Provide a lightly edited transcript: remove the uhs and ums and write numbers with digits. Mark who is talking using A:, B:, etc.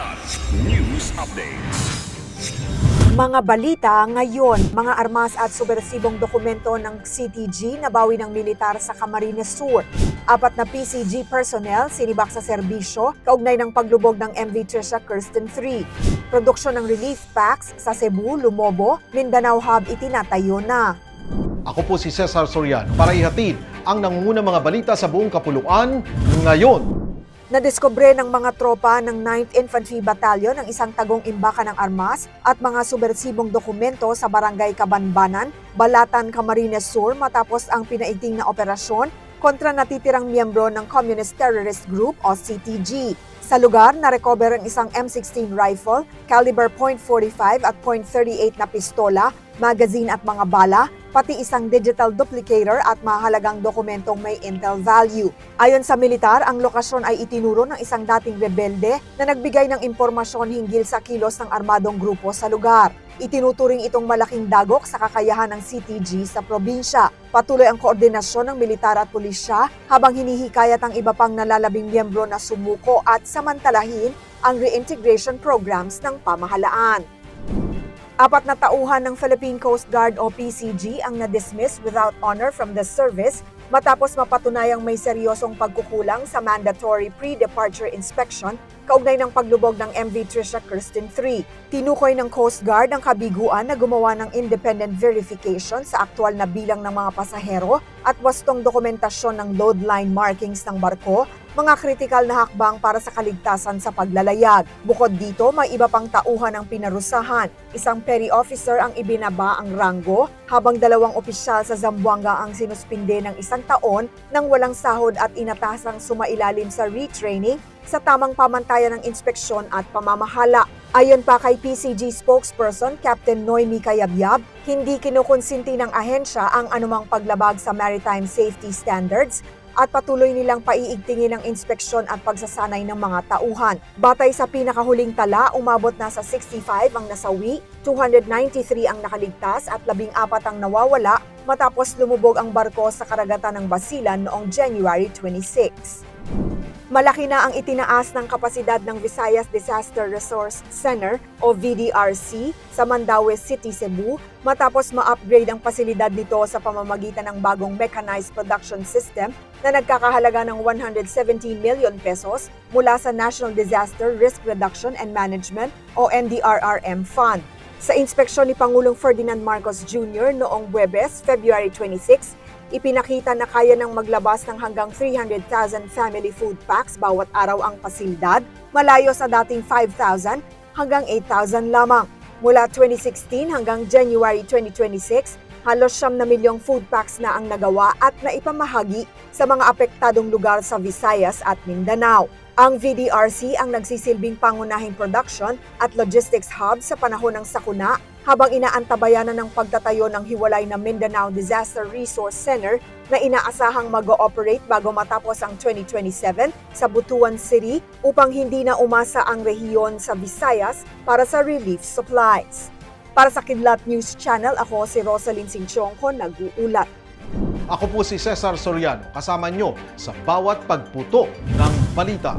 A: Kidlat News Updates.
B: Mga balita ngayon, mga armas at subversibong dokumento ng CTG nabawi ng militar sa Camarines Sur. 4 na PCG personnel sinibak sa serbisyo kaugnay ng paglubog ng MV Trisha Kirsten 3. Produksyon ng relief packs sa Cebu, Lumobo, Mindanao Hub itinatayo na.
C: Ako po si Cesar Soriano para ihatid ang nangungunang mga balita sa buong kapuluan ngayon.
B: Nadiskubre ng mga tropa ng 9th Infantry Battalion ang isang tagong imbaka ng armas at mga subversibong dokumento sa Barangay Kabanbanan, Balatan, Camarines Sur matapos ang pinaigting na operasyon kontra natitirang miyembro ng Communist Terrorist Group o CTG. Sa lugar, na-recover ang isang M16 rifle, caliber .45 at .38 na pistola, magazine at mga bala, pati isang digital duplicator at mahalagang dokumentong may intel value. Ayon sa militar, ang lokasyon ay itinuro ng isang dating rebelde na nagbigay ng impormasyon hinggil sa kilos ng armadong grupo sa lugar. Itinuturing itong malaking dagok sa kakayahan ng CTG sa probinsya. Patuloy ang koordinasyon ng militar at pulisya habang hinihikayat ang iba pang nalalabing miyembro na sumuko at samantalahin ang reintegration programs ng pamahalaan. 4 na tauhan ng Philippine Coast Guard o PCG ang na-dismiss without honor from the service matapos mapatunayang may seryosong pagkukulang sa mandatory pre-departure inspection kaugnay ng paglubog ng MV Trisha Kirsten 3. Tinukoy ng Coast Guard ang kabiguan na gumawa ng independent verification sa aktual na bilang ng mga pasahero at wastong dokumentasyon ng load line markings ng barko, mga kritikal na hakbang para sa kaligtasan sa paglalayag. Bukod dito, may iba pang tauhan ang pinarusahan. Isang petty officer ang ibinaba ang ranggo, habang 2 opisyal sa Zamboanga ang sinuspinde ng 1 taon nang walang sahod at inatasang sumailalim sa retraining sa tamang pamantayan ng inspeksyon at pamamahala. Ayon pa kay PCG spokesperson Captain Noemi Cayabyab, hindi kinukonsinti ng ahensya ang anumang paglabag sa maritime safety standards at patuloy nilang paiigtingin ang inspeksyon at pagsasanay ng mga tauhan. Batay sa pinakahuling tala, umabot na sa 65 ang nasawi, 293 ang nakaligtas at 14 ang nawawala matapos lumubog ang barko sa karagatan ng Basilan noong January 26. Malaki na ang itinaas ng kapasidad ng Visayas Disaster Resource Center o VDRC sa Mandaue City, Cebu matapos ma-upgrade ang pasilidad nito sa pamamagitan ng bagong mechanized production system na nagkakahalaga ng 117 million pesos mula sa National Disaster Risk Reduction and Management o NDRRM Fund. Sa inspeksyon ni Pangulong Ferdinand Marcos Jr. noong Huwebes, February 26, ipinakita na kaya nang maglabas ng hanggang 300,000 family food packs bawat araw ang pasilidad, malayo sa dating 5,000 hanggang 8,000 lamang. Mula 2016 hanggang January 2026, halos 9 milyong food packs na ang nagawa at naipamahagi sa mga apektadong lugar sa Visayas at Mindanao. Ang VDRC ang nagsisilbing pangunahing production at logistics hub sa panahon ng sakuna habang inaantabayanan ng pagtatayo ng hiwalay na Mindanao Disaster Resource Center na inaasahang mag-ooperate bago matapos ang 2027 sa Butuan City upang hindi na umasa ang rehiyon sa Visayas para sa relief supplies. Para sa Kidlat News Channel, ako si Rosalyn Sinchonco, nag-uulat.
C: Ako po si Cesar Soriano, kasama nyo sa bawat pagputo ng balita.